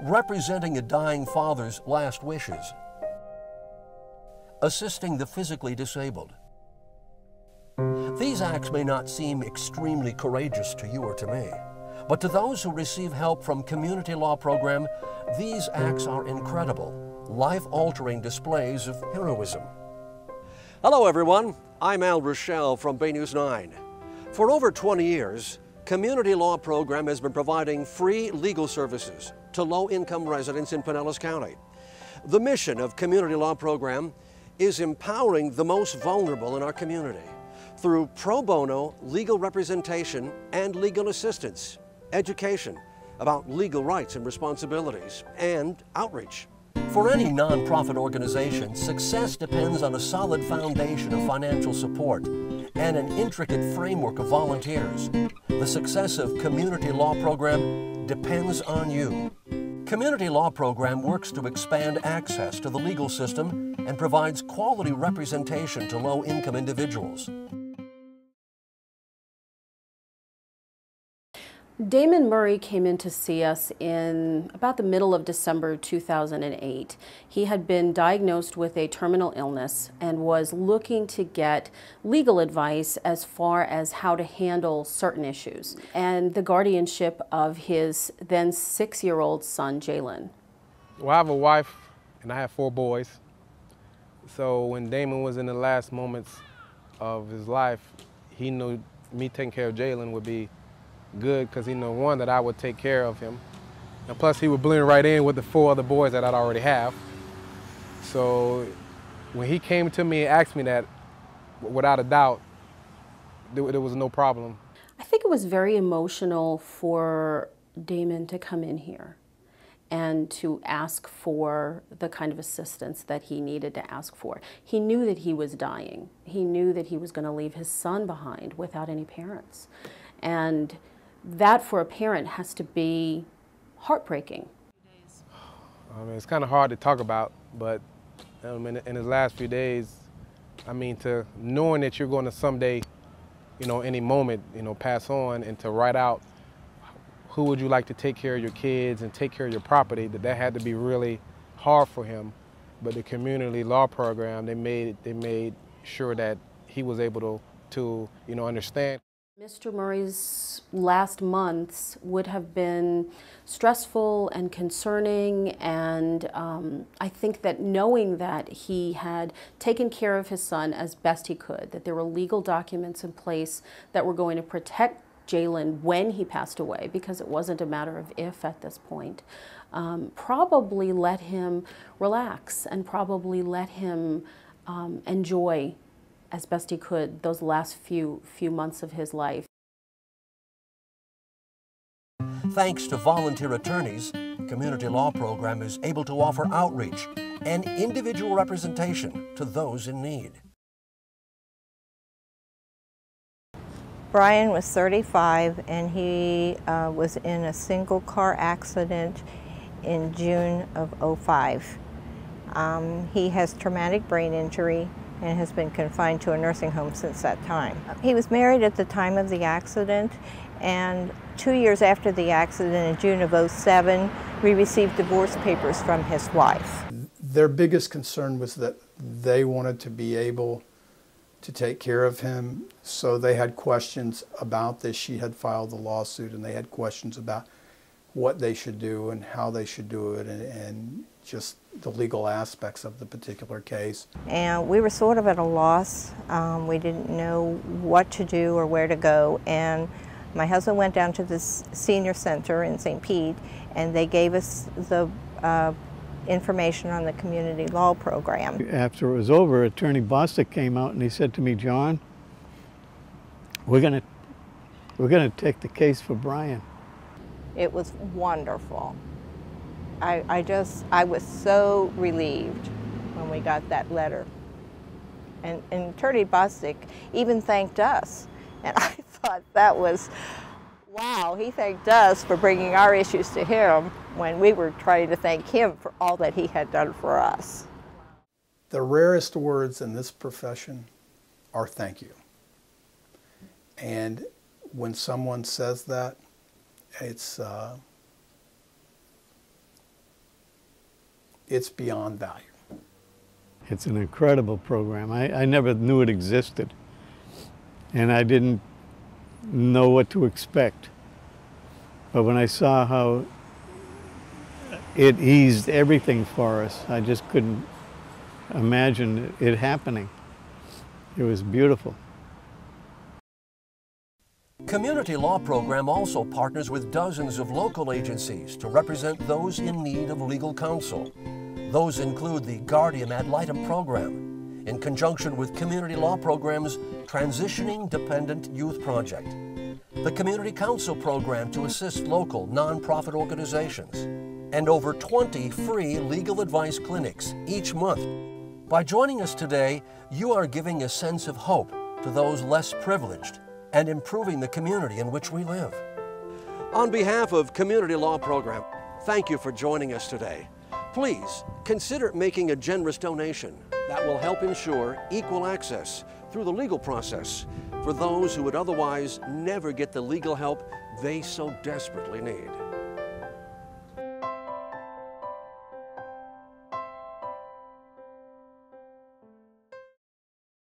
representing a dying father's last wishes, assisting the physically disabled. These acts may not seem extremely courageous to you or to me, but to those who receive help from Community Law Program, these acts are incredible, life-altering displays of heroism. Hello everyone, I'm Al Rochelle from Bay News 9. For over 20 years, Community Law Program has been providing free legal services to low-income residents in Pinellas County. The mission of Community Law Program is empowering the most vulnerable in our community through pro bono legal representation and legal assistance, education about legal rights and responsibilities, and outreach. For any nonprofit organization, success depends on a solid foundation of financial support and an intricate framework of volunteers. The success of Community Law Program depends on you. Community Law Program works to expand access to the legal system and provides quality representation to low-income individuals. Damon Murray came in to see us in about the middle of December 2008. He had been diagnosed with a terminal illness and was looking to get legal advice as far as how to handle certain issues and the guardianship of his then 6-year-old son, Jalen. Well, I have a wife and I have 4 boys. So when Damon was in the last moments of his life, he knew me taking care of Jalen would be good because he knew, one, that I would take care of him, and plus he would blend right in with the 4 other boys that I'd already have. So when he came to me and asked me that, without a doubt, there was no problem. I think it was very emotional for Damon to come in here and to ask for the kind of assistance that he needed to ask for. He knew that he was dying. He knew that he was going to leave his son behind without any parents. And that for a parent has to be heartbreaking. I mean, it's kind of hard to talk about, but in his last few days, I mean, to knowing that you're going to someday, any moment, pass on, and to write out who would you like to take care of your kids and take care of your property, that had to be really hard for him. But the Community Law Program, they made sure that he was able to understand. Mr. Murray's last months would have been stressful and concerning, and I think that knowing that he had taken care of his son as best he could, that there were legal documents in place that were going to protect Jalen when he passed away, because it wasn't a matter of if at this point, probably let him relax and probably let him enjoy as best he could those last few months of his life. Thanks to volunteer attorneys, Community Law Program is able to offer outreach and individual representation to those in need. Brian was 35 and he was in a single car accident in June of '05. He has traumatic brain injury and has been confined to a nursing home since that time. He was married at the time of the accident, and 2 years after the accident, in June of '07, we received divorce papers from his wife. Their biggest concern was that they wanted to be able to take care of him, so they had questions about this. She had filed the lawsuit, and they had questions about what they should do and how they should do it, and just the legal aspects of the particular case. And we were sort of at a loss. We didn't know what to do or where to go, and my husband went down to the senior center in St. Pete, and they gave us the information on the Community Law Program. After it was over, Attorney Bostic came out and he said to me, "John, we're gonna take the case for Brian." It was wonderful. I was so relieved when we got that letter. And Attorney Bostic even thanked us. And I thought that was, wow, he thanked us for bringing our issues to him when we were trying to thank him for all that he had done for us. The rarest words in this profession are thank you. And when someone says that, it's beyond value. It's an incredible program. I never knew it existed, and I didn't know what to expect. But when I saw how it eased everything for us, I just couldn't imagine it happening. It was beautiful. Community Law Program also partners with dozens of local agencies to represent those in need of legal counsel. Those include the Guardian Ad Litem program, in conjunction with Community Law Program's Transitioning Dependent Youth Project, the Community Counsel Program to assist local nonprofit organizations, and over 20 free legal advice clinics each month. By joining us today, you are giving a sense of hope to those less privileged and improving the community in which we live. On behalf of Community Law Program, thank you for joining us today. Please consider making a generous donation that will help ensure equal access through the legal process for those who would otherwise never get the legal help they so desperately need.